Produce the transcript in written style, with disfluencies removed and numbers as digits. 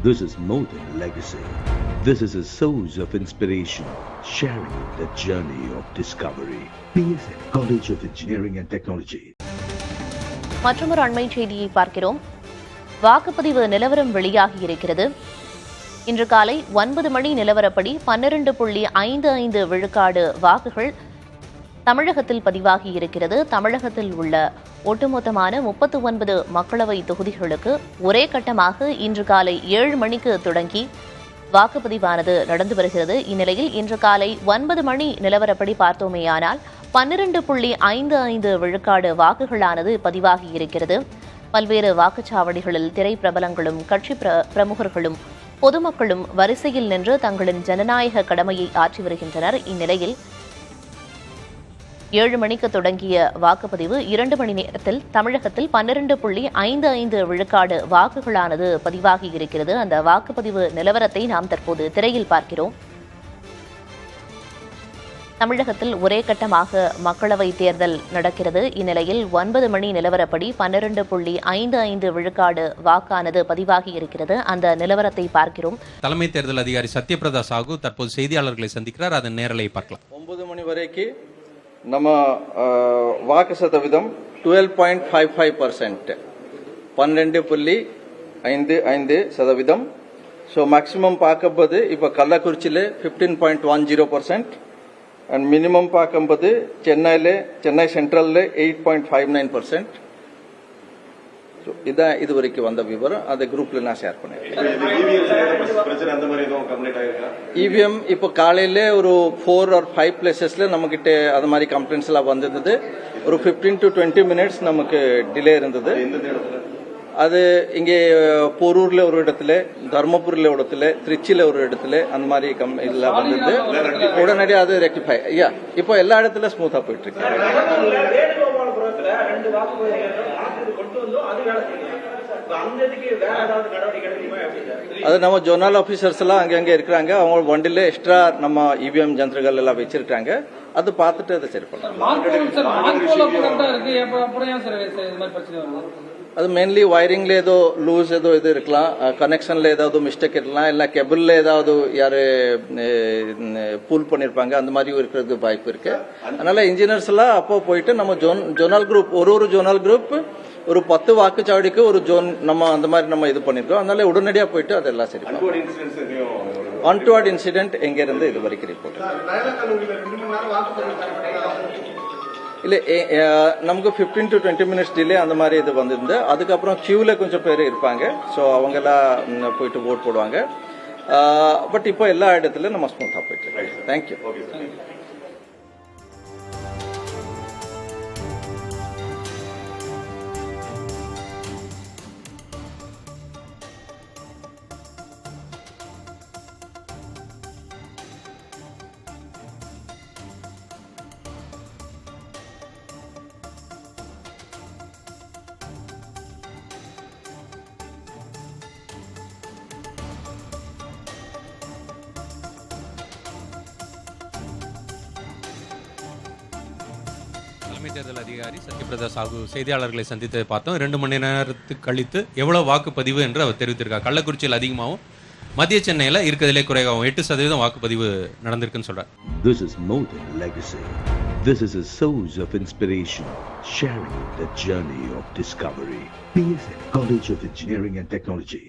This is more than legacy. This is a source of inspiration, sharing the journey of discovery. PSN College of Engineering and Technology. மற்றொரு அண்மை செய்தியை பார்க்கிறோம். வாக்குப்பதிவு நிலவரம் வெளியாகி இருக்கிறது. இன்று காலை 9 மணி நிலவரப்படி 12.55 விழுக்காடு வாக்குகள் தமிழகத்தில் பதிவாகி இருக்கிறது. தமிழகத்தில் உள்ள ஒட்டுமொத்தமான 39 மக்களவை தொகுதிகளுக்கு ஒரே கட்டமாக இன்று காலை 7 மணிக்கு தொடங்கி வாக்குப்பதிவானது நடந்து வருகிறது. இந்நிலையில் இன்று காலை 9 மணி நிலவரப்படி பார்த்தோமேயானால் 12.55 விழுக்காடு வாக்குகளானது பதிவாகி இருக்கிறது. பல்வேறு வாக்குச்சாவடிகளில் திரைப்பிரபலங்களும் கட்சி பிரமுகர்களும் பொதுமக்களும் வரிசையில் நின்று தங்களின் ஜனநாயக கடமையை ஆற்றி வருகின்றனர். இந்நிலையில் 7 மணிக்கு தொடங்கிய வாக்குப்பதிவு 2 மணி நேரத்தில் தமிழகத்தில் 12.55 விழுக்காடு வாக்குகளானது பதிவாகி இருக்கிறது. அந்த வாக்குப்பதிவு நிலவரத்தை நாம் தற்போது திரையில் பார்க்கிறோம். தமிழகத்தில் ஒரே கட்டமாக மக்களவை தேர்தல் நடக்கிறது. இந்நிலையில் 9 மணி நிலவரப்படி 12.55 விழுக்காடு வாக்கானது பதிவாகி இருக்கிறது. அந்த நிலவரத்தை பார்க்கிறோம். தலைமை தேர்தல் அதிகாரி சத்யபிரதா சாகு தற்போது செய்தியாளர்களை சந்திக்கிறார். அதன் நேரலை பார்க்கலாம். 9 மணி வரைக்கும் நம்ம வாக்கு சதவீதம் 12.55%, 12.55%. ஸோ மேக்ஸிமம் பார்க்கும்போது இப்போ கள்ளக்குறிச்சியில் 15.10% அண்ட் மினிமம் பார்க்கும்போது சென்னை சென்ட்ரலில் 8.59%. ஸோ இதான் இது வரைக்கும் வந்த விவரம். அந்த குரூப்ல நான் ஷேர் பண்ணேன். இவிஎம் இப்போ காலையில ஒரு 4 or 5 பிளேசஸ்ல நம்மகிட்ட அது மாதிரி கம்ப்ளைண்ட்ஸ் எல்லாம் வந்திருந்தது. ஒரு 15 to 20 மினிட்ஸ் நமக்கு டிலே இருந்தது. அது இங்கே போரூர்ல ஒரு இடத்துல, தர்மபுரியில ஒரு இடத்துல, திருச்சியில ஒரு இடத்துல அந்த மாதிரி இதெல்லாம் வந்தது. உடனடியாக அது ரெக்டிஃபை இப்போ எல்லா இடத்துல ஸ்மூத்தா போயிட்டு இருக்கு. அது நம்ம ஜோனல் ஆபீசர்ஸ் எல்லாம் அங்கங்க இருக்கிறாங்க. அவங்க வண்டியில எக்ஸ்ட்ரா நம்ம இவிஎம் ஜந்திரங்கள் எல்லாம் வச்சிருக்காங்க. அது பார்த்துட்டு அதை சரி பண்ணலாம். அது மெயின்லி வயரிங்ல ஏதோ லூஸ் ஏதோ இது இருக்கலாம், கனெக்ஷன்ல ஏதாவது மிஸ்டேக் இருக்கலாம், இல்ல கேபிள்ல ஏதாவது யாரு பூல் பண்ணிருப்பாங்க, அந்த மாதிரி இருக்கிறது வாய்ப்பு இருக்கு. அதனால இன்ஜினியர்ஸ் எல்லாம் அப்போ போயிட்டு நம்ம ஜோனல் குரூப் ஒரு ஜோனல் குரூப் ஒரு 10 வாக்குச்சாவடிக்கு ஒரு ஜோன் நம்ம அந்த மாதிரி நம்ம இது பண்ணிருக்கோம். அதனால உடனடியா போயிட்டு அதெல்லாம் சரி அன்டுவர்ட் இன்சிடென்ட் எங்க இருந்து இது வரைக்கும் ரிப்போர்ட் இல்ல. நமக்கு 15 to 20 மினிட்ஸ் டிலே அந்த மாதிரி இது வந்திருந்து. அதுக்கப்புறம் கியூல கொஞ்சம் பேர் இருப்பாங்க. ஸோ அவங்க எல்லாம் போயிட்டு ஓட் போடுவாங்க. பட் இப்போ எல்லா இடத்துலயும் நம்ம ஸ்மூத்தா போயிட்டு இருக்கோம். தேங்க்யூ. தலைமை தேர்தல் அதிகாரி சத்யபிரதா சாகு செய்தியாளர்களை சந்தித்ததை பார்த்தோம். 2 மணி நேரத்துக்கு கழித்து எவ்வளவு வாக்குப்பதிவு என்று அவர் தெரிவித்திருக்கார். கள்ளக்குறிச்சியில் அதிகமாகவும் மத்திய சென்னையில் இருக்கிறதிலே குறைவாகவும் 8% வாக்குப்பதிவு நடந்திருக்குன்னு சொல்றார். This is more than legacy. This is a source of inspiration, sharing the journey of discovery. PSN College of Engineering and Technology.